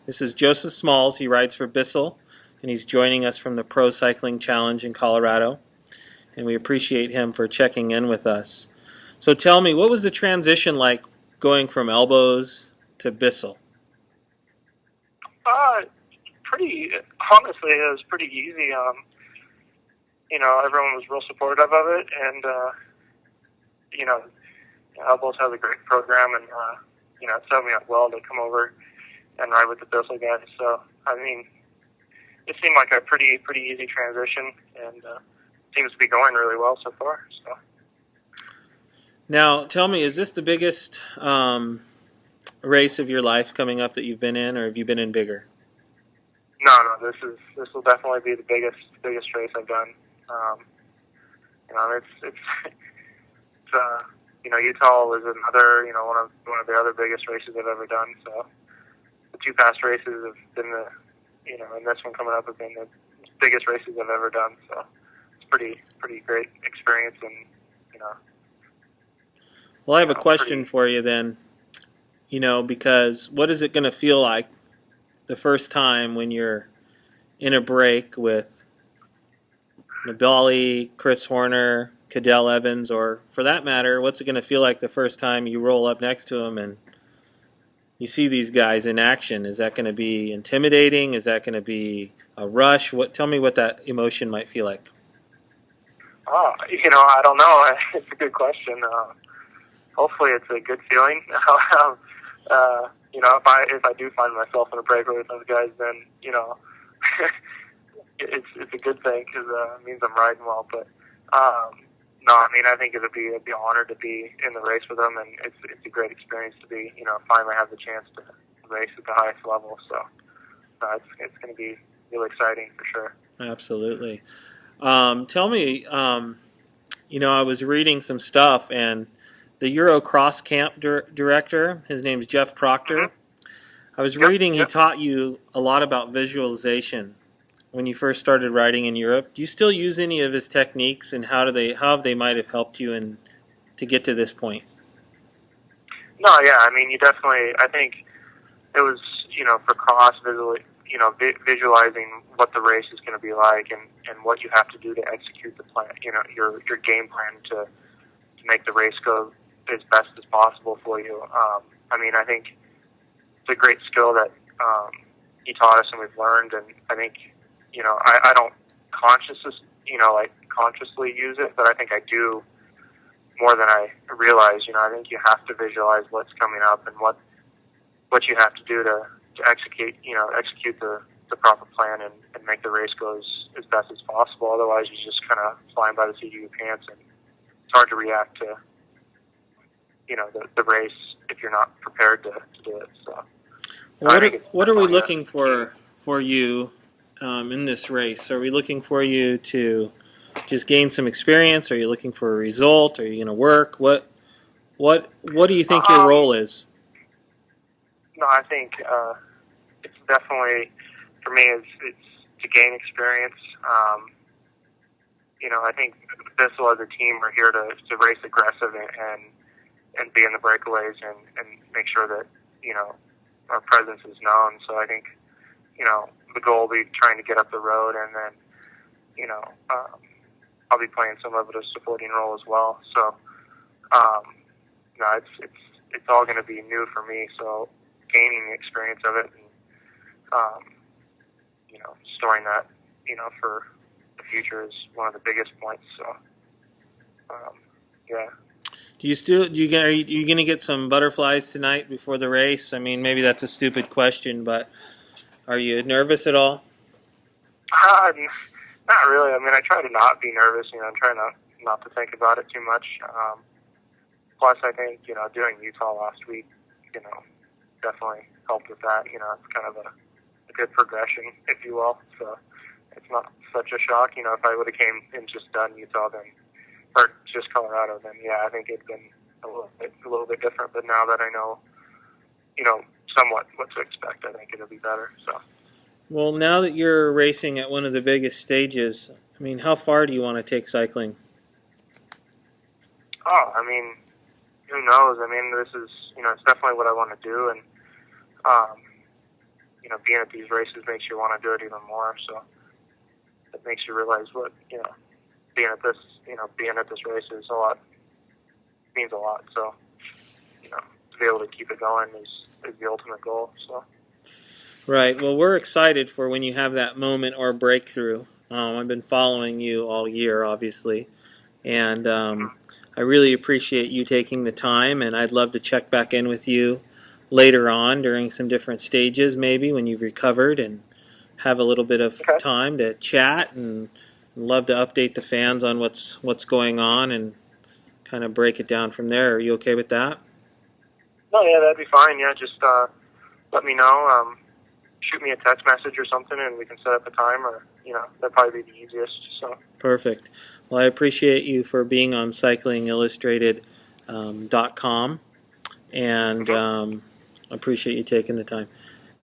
This is Joseph Schmalz. He rides for Bissell, and he's joining us from the Pro Cycling Challenge in Colorado. And we appreciate him for checking in with us. So tell me, what was the transition like going from Elbows to Bissell? Pretty, honestly, it was pretty easy. Everyone was real supportive of it, and, Elbows has a great program, and, it set me up well to come over and ride with the Bissell guys. So, it seemed like a pretty easy transition, and seems to be going really well so far. So. Now, tell me, is this the biggest race of your life coming up that you've been in, or have you been in bigger? No, this will definitely be the biggest race I've done. Utah was another, one of the other biggest races I've ever done. So the two past races have been and this one coming up have been the biggest races I've ever done. So it's pretty great experience, and Well, I have a question for you then. Because what is it going to feel like the first time when you're in a break with Nibali, Chris Horner, Cadell Evans, or for that matter, what's it going to feel like the first time you roll up next to them and you see these guys in action? Is that going to be intimidating? Is that going to be a rush? Tell me what that emotion might feel like. I don't know. It's a good question. Hopefully it's a good feeling. If I do find myself in a break with those guys, then, it's a good thing, because it means I'm riding well. But, I think it'd be an honor to be in the race with them, and it's a great experience to be, finally have the chance to race at the highest level. So, it's going to be really exciting for sure. Absolutely. Tell me, I was reading some stuff, and the Eurocross camp director, his name's Jeff Proctor. Mm-hmm. I was reading he taught you a lot about visualization when you first started riding in Europe. Do you still use any of his techniques, and how they might have helped you to get to this point? No, yeah, you definitely, I think it was, for cross, visualizing what the race is going to be like, and what you have to do to execute the plan, your game plan to make the race go as best as possible for you. I think it's a great skill that he taught us and we've learned, and I think, I don't consciously use it, but I think I do more than I realize. I think you have to visualize what's coming up and what you have to do to execute the proper plan and make the race go as best as possible. Otherwise, you're just kind of flying by the seat of your pants, and it's hard to react to the race if you're not prepared to do it. So, what are we looking for you in this race? Are we looking for you to just gain some experience? Are you looking for a result? Are you going to work? What do you think your role is? No, I think it's definitely, for me, it's to gain experience. I think Bissell as a team, we're here to race aggressive and be in the breakaways and make sure that, our presence is known. So I think, the goal will be trying to get up the road, and then, I'll be playing some of it a supporting role as well. So, it's all going to be new for me. So gaining the experience of it and, storing that, for the future is one of the biggest points. So, yeah. Are you going to get some butterflies tonight before the race? Maybe that's a stupid question, but are you nervous at all? Not really. I try to not be nervous. I'm trying not to think about it too much. Plus, I think, doing Utah last week, definitely helped with that. It's kind of a good progression, if you will. So it's not such a shock. If I would have came and just done Utah or just Colorado, then yeah, I think it'd been a little bit different. But now that I know, somewhat what to expect, I think it'll be better. So. Well, now that you're racing at one of the biggest stages, how far do you want to take cycling? Oh, who knows? This is, it's definitely what I want to do, and being at these races makes you want to do it even more. So it makes you realize what, being at this race is a lot, means a lot. So, to be able to keep it going is the ultimate goal. So. Right. Well, we're excited for when you have that moment or breakthrough. I've been following you all year, obviously, and I really appreciate you taking the time, and I'd love to check back in with you later on during some different stages, maybe when you've recovered and have a little bit of time to chat, and love to update the fans on what's going on and kind of break it down from there. Are you okay with that? No, yeah, that'd be fine. Yeah, just let me know. Shoot me a text message or something, and we can set up a time, or that'd probably be the easiest. So perfect. Well, I appreciate you for being on cyclingillustrated.com, and appreciate you taking the time.